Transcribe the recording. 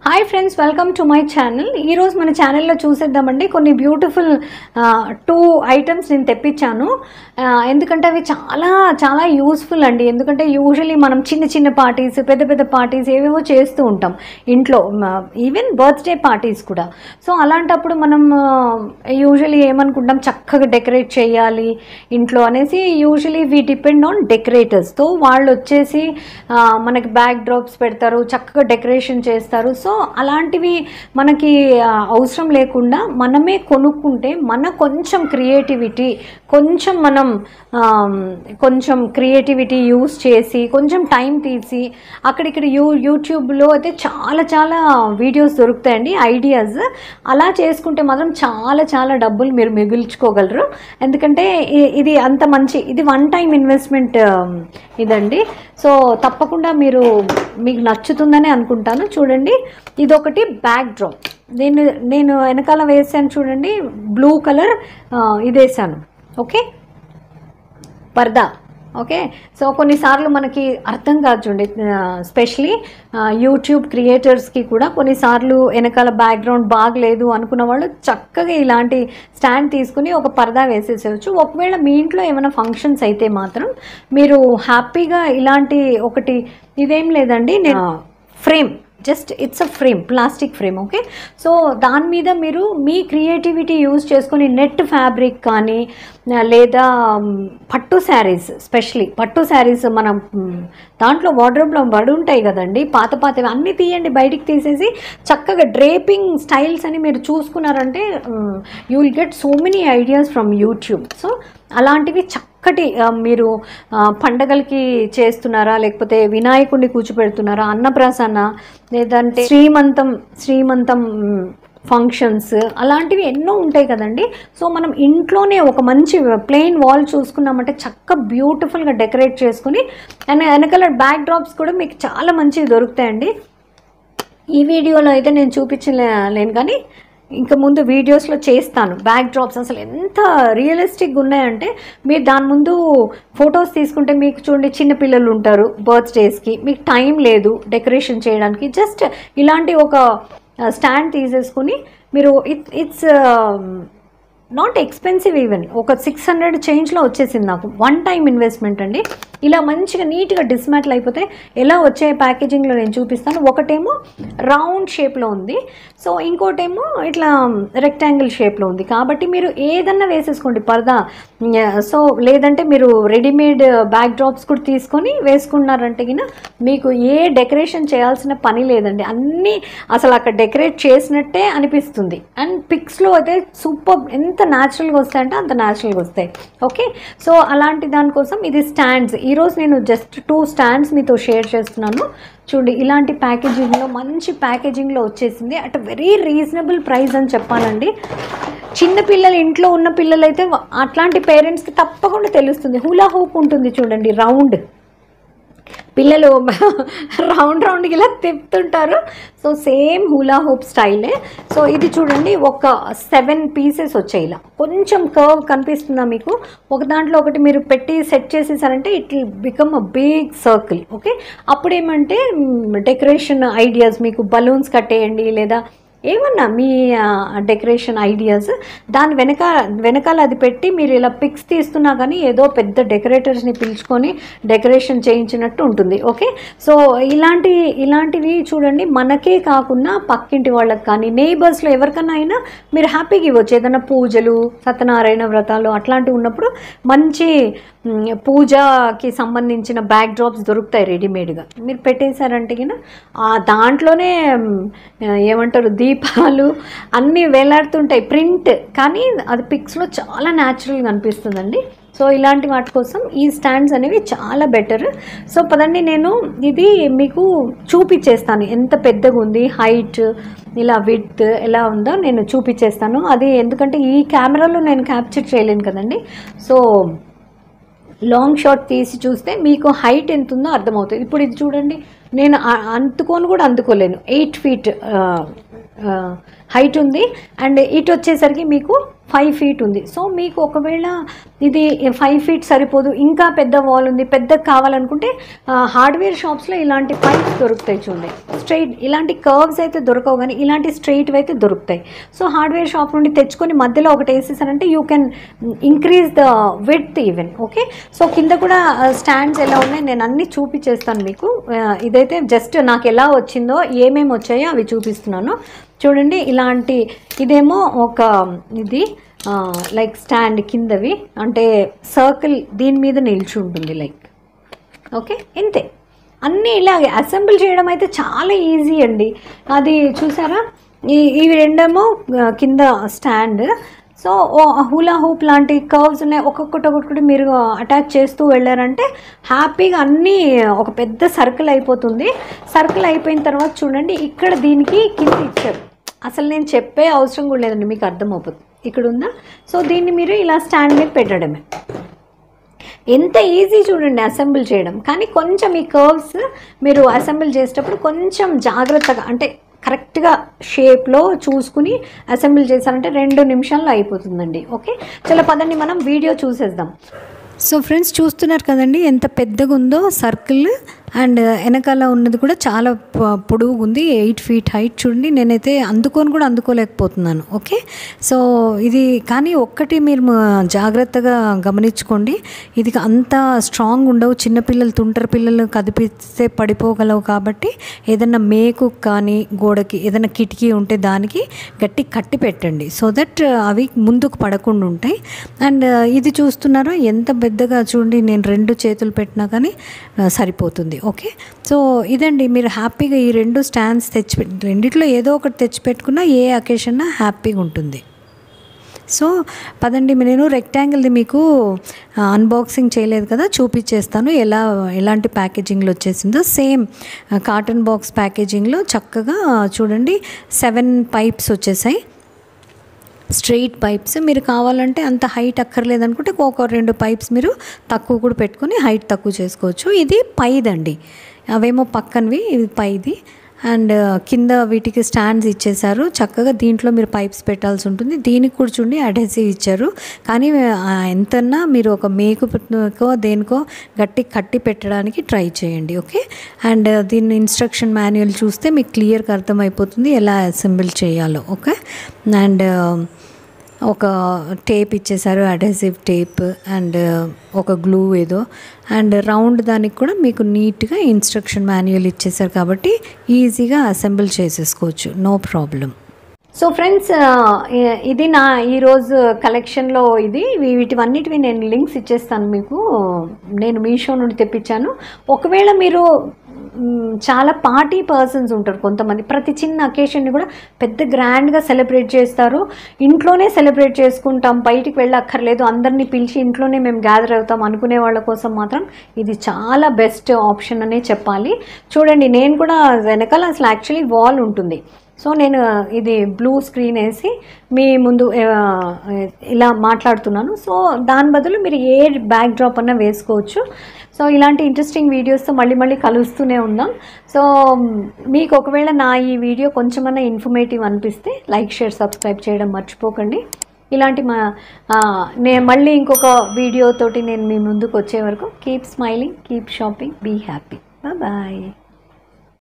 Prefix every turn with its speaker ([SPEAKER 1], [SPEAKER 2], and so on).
[SPEAKER 1] Hi friends, welcome to my channel. ఈరోజు మన ఛానల్లో చూసేద్దామండి కొన్ని బ్యూటిఫుల్ 2 ఐటమ్స్ నేను తెప్పించాను. ఎందుకంటే అవి చాలా చాలా యూస్ఫుల్ అండి. ఎందుకంటే యూజువలీ మనం చిన్న చిన్న పార్టీస్, పెద్ద పెద్ద పార్టీస్ ఏవేవో చేస్తూ ఉంటాం ఇంట్లో, ఈవెన్ బర్త్డే పార్టీస్ కూడా. సో అలాంటప్పుడు మనం యూజువలీ ఏమనుకుంటాం, చక్కగా డెకరేట్ చేయాలి ఇంట్లో అనేసి. యూజువలీ వీ డిపెండ్ ఆన్ డెకరేటర్స్తో. వాళ్ళు వచ్చేసి మనకి బ్యాక్ డ్రాప్స్ పెడతారు, చక్కగా డెకరేషన్ చేస్తారు. సో అలాంటివి మనకి అవసరం లేకుండా మనమే కొనుక్కుంటే మన కొంచెం క్రియేటివిటీ యూస్ చేసి కొంచెం టైం తీసి అక్కడిక్కడ యూట్యూబ్లో అయితే చాలా చాలా వీడియోస్ దొరుకుతాయండి, ఐడియాస్. అలా చేసుకుంటే మాత్రం చాలా చాలా డబ్బులు మీరు మిగుల్చుకోగలరు. ఎందుకంటే ఇది అంత మంచి, ఇది వన్ టైం ఇన్వెస్ట్మెంట్ ఇదండి. సో తప్పకుండా మీకు నచ్చుతుందని అనుకుంటాను. చూడండి, ఇదొకటి బ్యాక్ డ్రాప్. నేను వెనకాల వేసాను చూడండి, బ్లూ కలర్ ఇది వేసాను. ఓకే, పర్దా. ఓకే, సో కొన్నిసార్లు మనకి అర్థం కాదు చూడండి, స్పెషలీ యూట్యూబ్ క్రియేటర్స్కి కూడా కొన్నిసార్లు వెనకాల బ్యాక్గ్రౌండ్ బాగలేదు అనుకున్న వాళ్ళు చక్కగా ఇలాంటి స్టాండ్ తీసుకుని ఒక పరదా వేసేసేయచ్చు. ఒకవేళ మీ ఇంట్లో ఏమైనా ఫంక్షన్స్ అయితే మాత్రం మీరు హ్యాపీగా ఇలాంటి ఒకటి, ఇదేం లేదండి, నేను frame, just it's a frame, plastic frame. Okay, so దాని మీద మీరు మీ క్రియేటివిటీ యూజ్ చేసుకొని నెట్ ఫ్యాబ్రిక్ కానీ లేదా పట్టు శారీస్, స్పెషలీ పట్టు శారీస్ మనం దాంట్లో వార్డ్రోబ్లో పడి ఉంటాయి కదండి, పాతవి అన్నీ తీయండి, బయటికి తీసేసి చక్కగా డ్రేపింగ్ స్టైల్స్ అని మీరు చూసుకున్నారంటే you will get so many ideas from YouTube. So అలాంటివి చక్కటి మీరు పండగలకి చేస్తున్నారా, లేకపోతే వినాయకుడిని కూర్చోపెడుతున్నారా, అన్నప్రాసన, లేదంటే శ్రీమంతం ఫంక్షన్స్, అలాంటివి ఎన్నో ఉంటాయి కదండి. సో మనం ఇంట్లోనే ఒక మంచి ప్లెయిన్ వాల్ చూసుకున్నామంటే చక్క బ్యూటిఫుల్గా డెకరేట్ చేసుకుని, అండ్ వెనకాల బ్యాక్ డ్రాప్స్ కూడా మీకు చాలా మంచివి దొరుకుతాయండి. ఈ వీడియోలో అయితే నేను చూపించలేను కానీ ఇంకా ముందు వీడియోస్లో చేస్తాను. బ్యాక్ డ్రాప్స్ అసలు ఎంత రియలిస్టిక్గా ఉన్నాయంటే, మీరు దాని ముందు ఫొటోస్ తీసుకుంటే మీకు చూడండి, చిన్నపిల్లలు ఉంటారు బర్త్డేస్కి, మీకు టైం లేదు డెకరేషన్ చేయడానికి, జస్ట్ ఇలాంటి ఒక స్టాండ్ తీసేసుకుని మీరు ఇట్స్ నాట్ ఎక్స్పెన్సివ్, ఈవెన్ ఒక 600 చేంజ్లో వచ్చేసింది నాకు. వన్ టైం ఇన్వెస్ట్మెంట్ అండి. ఇలా మంచిగా నీట్గా డిస్మాటిల్ అయిపోతే ఎలా వచ్చే ప్యాకేజింగ్లో నేను చూపిస్తాను. ఒకటేమో రౌండ్ షేప్లో ఉంది, సో ఇంకోటేమో ఇట్లా రెక్టాంగిల్ షేప్లో ఉంది. కాబట్టి మీరు ఏదన్నా వేసేసుకోండి పరదా. సో లేదంటే మీరు రెడీమేడ్ బ్యాక్ డ్రాప్స్ కూడా తీసుకొని వేసుకున్నారంటే గిన మీకు ఏ డెకరేషన్ చేయాల్సిన పని లేదండి. అన్నీ అసలు అక్కడ డెకరేట్ చేసినట్టే అనిపిస్తుంది. అండ్ పిక్స్లో అయితే సూపర్, ఎంత న్యాచురల్గా వస్తాయంటే అంత న్యాచురల్గా వస్తాయి. ఓకే, సో అలాంటి దానికోసం ఇది స్టాండ్స్. ఈరోజు నేను జస్ట్ 2 స్టాండ్స్ మీతో షేర్ చేస్తున్నాను. చూడండి, ఇలాంటి ప్యాకేజింగ్లో, మంచి ప్యాకేజింగ్లో వచ్చేసింది అట్ వెరీ రీజనబుల్ ప్రైస్ అని చెప్పాలండి. చిన్నపిల్లలు, ఇంట్లో ఉన్న పిల్లలైతే అట్లాంటి పేరెంట్స్కి తప్పకుండా తెలుస్తుంది. హులా హూప్ ఉంటుంది చూడండి, రౌండ్, పిల్లలు రౌండ్కి ఇలా తిప్పుతుంటారు. సో సేమ్ హులా హూప్ స్టైలే. సో ఇది చూడండి, ఒక 7 పీసెస్ వచ్చాయి. ఇలా కొంచెం కర్వ్ కనిపిస్తుందా మీకు? ఒక దాంట్లో ఒకటి మీరు పెట్టి సెట్ చేసేసారంటే it will become a big circle. Okay, అప్పుడేమంటే డెకరేషన్ ఐడియాస్, మీకు బలూన్స్ కట్టేయండి లేదా ఏమన్నా మీ డెకరేషన్ ఐడియాస్ దాని వెనకాల అది పెట్టి మీరు ఇలా పిక్స్ తీస్తున్నా కానీ ఏదో పెద్ద డెకరేటర్స్ని పిలుచుకొని డెకరేషన్ చేయించినట్టు ఉంటుంది. ఓకే, సో ఇలాంటివి చూడండి, మనకే కాకుండా పక్కింటి వాళ్ళకి కానీ నేబర్స్లో ఎవరికన్నా అయినా మీరు హ్యాపీగా ఇవ్వచ్చు. ఏదైనా పూజలు, సత్యనారాయణ వ్రతాలు అట్లాంటివి ఉన్నప్పుడు మంచి పూజకి సంబంధించిన బ్యాక్ డ్రాప్స్ దొరుకుతాయి రెడీమేడ్గా. మీరు పెట్టేశారంటే కినా దాంట్లోనే ఏమంటారు, దీపాలు అన్నీ వేలాడుతుంటాయి, ప్రింట్, కానీ అది పిక్స్లో చాలా న్యాచురల్గా అనిపిస్తుందండి. సో ఇలాంటి వాటి కోసం ఈ స్టాండ్స్ అనేవి చాలా బెటర్. సో పదండి, నేను ఇది మీకు చూపించేస్తాను ఎంత పెద్దగా ఉంది, హైట్, ఇలా విడ్త్ ఎలా ఉందో నేను చూపించేస్తాను. అది ఎందుకంటే ఈ కెమెరాలో నేను క్యాప్చర్ చేయలేను కదండి. సో లాంగ్ షాట్ తీసి చూస్తే మీకు హైట్ ఎంత ఉందో అర్థమవుతుంది. ఇప్పుడు ఇది చూడండి, నేను అందుకోలేను. 8 feet హైట్ ఉంది. అండ్ ఇటు వచ్చేసరికి మీకు 5 feet ఉంది. సో మీకు ఒకవేళ ఇది 5 feet సరిపోదు, ఇంకా పెద్ద వాల్ ఉంది, పెద్దగా కావాలనుకుంటే హార్డ్వేర్ షాప్స్లో ఇలాంటి పైప్స్ దొరుకుతాయి చూడండి. స్ట్రైట్ ఇలాంటి కర్వ్స్ అయితే దొరకవు, కానీ ఇలాంటి స్ట్రైట్ అయితే దొరుకుతాయి. సో హార్డ్వేర్ షాప్ నుండి తెచ్చుకొని మధ్యలో ఒకటి వేసేసారంటే you can increase the width even. Okay, so కింద కూడా స్టాండ్స్ ఎలా ఉన్నాయి నేను అన్నీ చూపించేస్తాను మీకు. ఇదైతే జస్ట్ నాకు ఎలా వచ్చిందో, ఏమేమి వచ్చాయో అవి చూపిస్తున్నాను చూడండి. ఇలాంటి ఇదేమో ఒక ఇది లైక్ స్టాండ్ కిందవి, అంటే సర్కిల్ దీని మీద నిలిచి ఉంటుంది లైక్. ఓకే, ఇంతే. అన్నీ ఇలాగే అసెంబుల్ చేయడం అయితే చాలా ఈజీ అండి. అది చూసారా, ఇవి రెండేమో కింద స్టాండ్. సో హూలా హూప్ లాంటి కర్వ్స్ ఉన్నాయి, ఒక్కొక్కటి మీరు అటాచ్ చేస్తూ వెళ్ళారంటే హ్యాపీగా అన్నీ ఒక పెద్ద సర్కిల్ అయిపోతుంది. సర్కిల్ అయిపోయిన తర్వాత చూడండి, ఇక్కడ దీనికి కింద ఇచ్చారు. అసలు నేను చెప్పే అవసరం కూడా లేదండి, మీకు అర్థమవుతుంది. ఇక్కడ ఉందా? సో దీన్ని మీరు ఇలా స్టాండ్ మీద పెట్టడమే. ఎంత ఈజీ చూడండి అసెంబుల్ చేయడం. కానీ కొంచెం ఈ కర్వ్స్ మీరు అసెంబుల్ చేసేటప్పుడు కొంచెం జాగ్రత్తగా, అంటే కరెక్ట్గా షేప్లో చూసుకుని అసెంబుల్ చేశారంటే 2 నిమిషాల్లో అయిపోతుందండి. ఓకే, చాలా పదండి మనం వీడియో చూసేద్దాం. సో ఫ్రెండ్స్, చూస్తున్నారు కదండి ఎంత పెద్దగా ఉందో సర్కిల్, అండ్ వెనకాల ఉన్నది కూడా చాలా పొడవుగా ఉంది, 8 feet హైట్. చూడండి, నేనైతే అందుకోలేకపోతున్నాను. ఓకే, సో ఇది కానీ ఒక్కటి మీరు జాగ్రత్తగా గమనించుకోండి, ఇది అంత స్ట్రాంగ్ ఉండవు. చిన్నపిల్లలు, తుంటరి పిల్లలు కదిపిస్తే పడిపోగలవు. కాబట్టి ఏదైనా మేకు కానీ గోడకి ఏదైనా కిటికీ ఉంటే దానికి గట్టి కట్టి పెట్టండి, సో దట్ అవి ముందుకు పడకుండా ఉంటాయి. అండ్ ఇది చూస్తున్నారా ఎంత పెద్దగా, చూడండి నేను 2 చేతులు పెట్టినా కానీ సరిపోతుంది. ఓకే, సో ఇదండి, మీరు హ్యాపీగా ఈ 2 స్టాండ్స్ రెండిట్లో ఏదో ఒకటి తెచ్చిపెట్టుకున్నా ఏ అకేషన్ హ్యాపీగా ఉంటుంది. సో పదండి, నేను రెక్టాంగిల్ది మీకు అన్బాక్సింగ్ చేయలేదు కదా, చూపించేస్తాను ఎలాంటి ప్యాకేజింగ్లో వచ్చేసిందో. సేమ్ కాటన్ బాక్స్ ప్యాకేజింగ్లో చక్కగా చూడండి 7 పైప్స్ వచ్చేసాయి, స్ట్రెయిట్ పైప్స్. మీరు కావాలంటే అంత హైట్ అక్కర్లేదనుకుంటే ఒక 2 పైప్స్ మీరు తక్కువ కూడా పెట్టుకొని హైట్ తక్కువ చేసుకోవచ్చు. ఇది పైదండి, అవేమో పక్కనవి, ఇది పైది. అండ్ కింద వీటికి స్టాండ్స్ ఇచ్చేసారు చక్కగా, దీంట్లో మీరు పైప్స్ పెట్టాల్సి ఉంటుంది. దీనికి కూడా చూడండి అడ్హెసివ్ ఇచ్చారు, కానీ ఎంతన్నా మీరు ఒక మేకుకో దేనికో గట్టి కట్టి పెట్టడానికి ట్రై చేయండి. ఓకే, అండ్ దీన్ని ఇన్స్ట్రక్షన్ మాన్యువల్ చూస్తే మీకు క్లియర్గా అర్థమైపోతుంది ఎలా అసెంబుల్ చేయాలో. ఓకే, అండ్ ఒక టేప్ ఇచ్చేసారు, అడ్హెసివ్ టేప్, అండ్ ఒక గ్లూ ఏదో, అండ్ రౌండ్ దానికి కూడా మీకు నీట్గా ఇన్స్ట్రక్షన్ మాన్యువల్ ఇచ్చేసారు కాబట్టి ఈజీగా అసెంబుల్ చేసేసుకోవచ్చు, నో ప్రాబ్లం. సో ఫ్రెండ్స్, ఇది నా ఈరోజు కలెక్షన్లో ఇది. వీటివన్నిటివి నేను లింక్స్ ఇచ్చేస్తాను మీకు. నేను మీషో నుండి తెప్పించాను. ఒకవేళ మీరు చాలా పార్టీ పర్సన్స్ ఉంటారు కొంతమంది, ప్రతి చిన్న అకేషన్ని కూడా పెద్ద గ్రాండ్గా సెలబ్రేట్ చేస్తారు. ఇంట్లోనే సెలబ్రేట్ చేసుకుంటాం, బయటికి వెళ్ళక్కర్లేదు, అందరినీ పిలిచి ఇంట్లోనే మేము గ్యాదర్ అవుతాం అనుకునే వాళ్ళ కోసం మాత్రం ఇది చాలా బెస్ట్ ఆప్షన్ అనే చెప్పాలి. చూడండి, నేను కూడా వెనకాల అసలు యాక్చువల్లీ వాల్ ఉంటుంది. సో నేను ఇది బ్లూ స్క్రీన్ వేసి మీ ముందు ఇలా మాట్లాడుతున్నాను. సో దాని బదులు మీరు ఏ బ్యాక్ డ్రాప్ అన్నా వేసుకోవచ్చు. సో ఇలాంటి ఇంట్రెస్టింగ్ వీడియోస్తో మళ్ళీ కలుస్తూనే ఉందాం. సో మీకు ఒకవేళ నా ఈ వీడియో కొంచెమన్నా ఇన్ఫర్మేటివ్ అనిపిస్తే లైక్, షేర్, సబ్స్క్రైబ్ చేయడం మర్చిపోకండి. ఇలాంటి నేను మళ్ళీ ఇంకొక వీడియోతోటి నేను మీ ముందుకు వచ్చే వరకు keep smiling, keep shopping, be happy. Bye.